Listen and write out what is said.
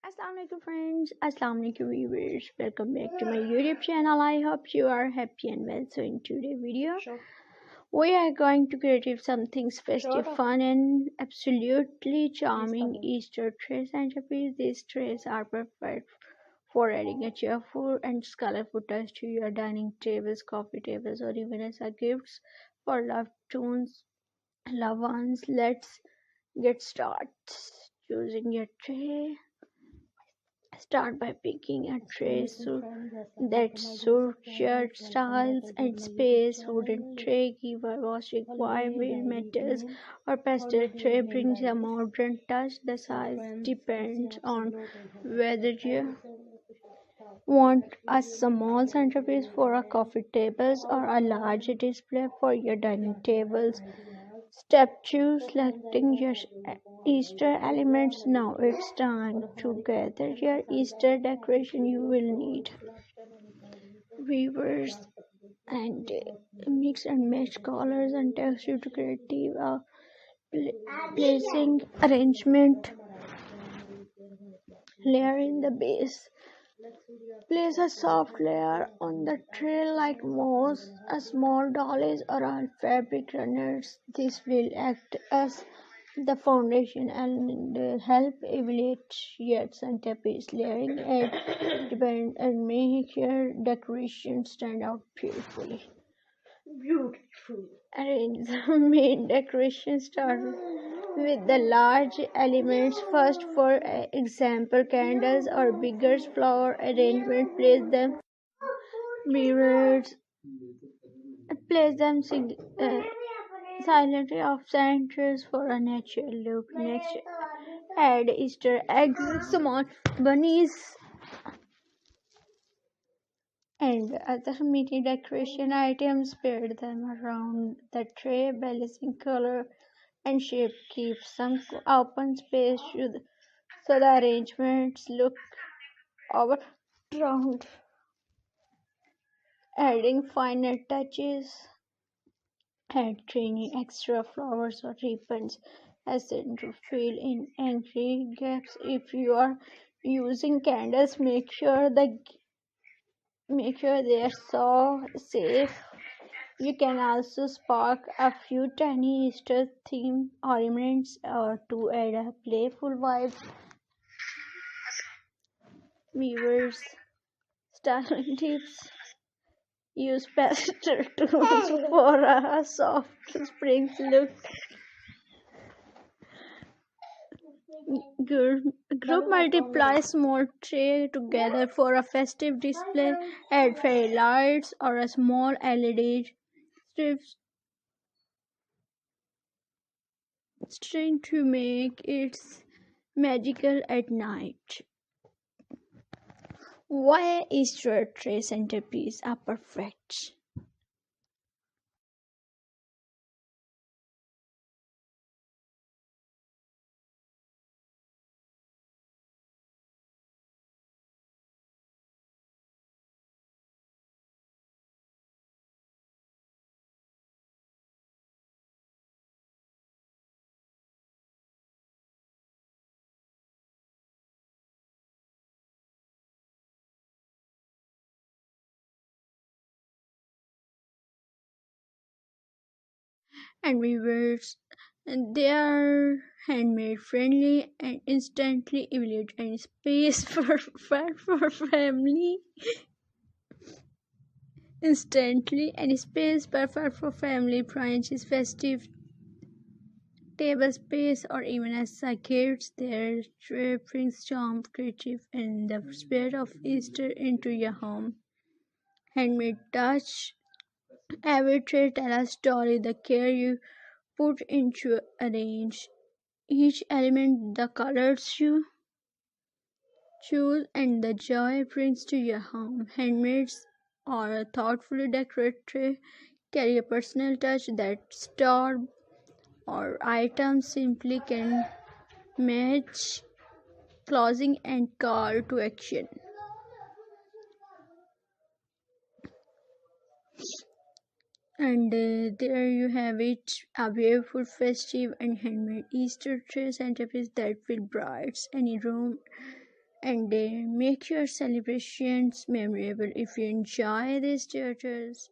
Assalamualaikum friends, Assalamualaikum viewers. Welcome back to my YouTube channel. I hope you are happy and well. So in today's video, we are going to create something festive, fun and absolutely charming Easter tray centerpiece. These trays are perfect for adding a cheerful and colorful touch to your dining tables, coffee tables, or even as a gifts for loved ones. Let's get started choosing your tray. Start by picking a tray that suits your styles and space. Wooden tray was required with metals or pastel tray brings a modern touch. The size depends on whether you want a small centerpiece for a coffee tables or a large display for your dining tables. Step 2. Selecting your Easter elements. Now it's time to gather your Easter decoration. You will need weavers and mix and match colors and texture to create placing arrangement layer in the base. Place a soft layer on the tray like moss, a small dollies or a fabric runners. This will act as the foundation and help elevate your centerpiece layering and make your decoration stand out beautifully. Arrange the main decoration. Start with the large elements first. For example, candles or bigger flower arrangement. Mirrors. Place them silently off centers for a natural look. Next, add Easter eggs, small bunnies, and other mini decoration items. Pair them around the tray, balancing color and shape. Keep some open space so the arrangements look over round. Adding finer touches. Add tiny extra flowers or ribbons as in to fill in angry gaps. If you are using candles, make sure they are so safe. You can also spark a few tiny Easter theme ornaments or to add a playful vibe. Viewers, styling tips. Use pastel tools for a soft spring look. Group multiply small tray together for a festive display. Add fairy lights or a small LED strips string to make it magical at night. Why Easter tray centerpiece are perfect? And weavers, they are handmade, friendly, and instantly evaluate any space for family. Instantly, any space perfect for family brunches, festive table space, or even as a kids. Their tray brings charm, creative, and the spirit of Easter into your home. Handmade touch. Every tray tells a story. The care you put into arrange each element, the colors you choose, and the joy it brings to your home. Handmaids or a thoughtfully decorated tray carry a personal touch that store or items simply can match. Closing and call to action. And there you have it, a beautiful, festive, and handmade Easter tray centerpiece that will brighten any room and make your celebrations memorable. If you enjoy these tutorials,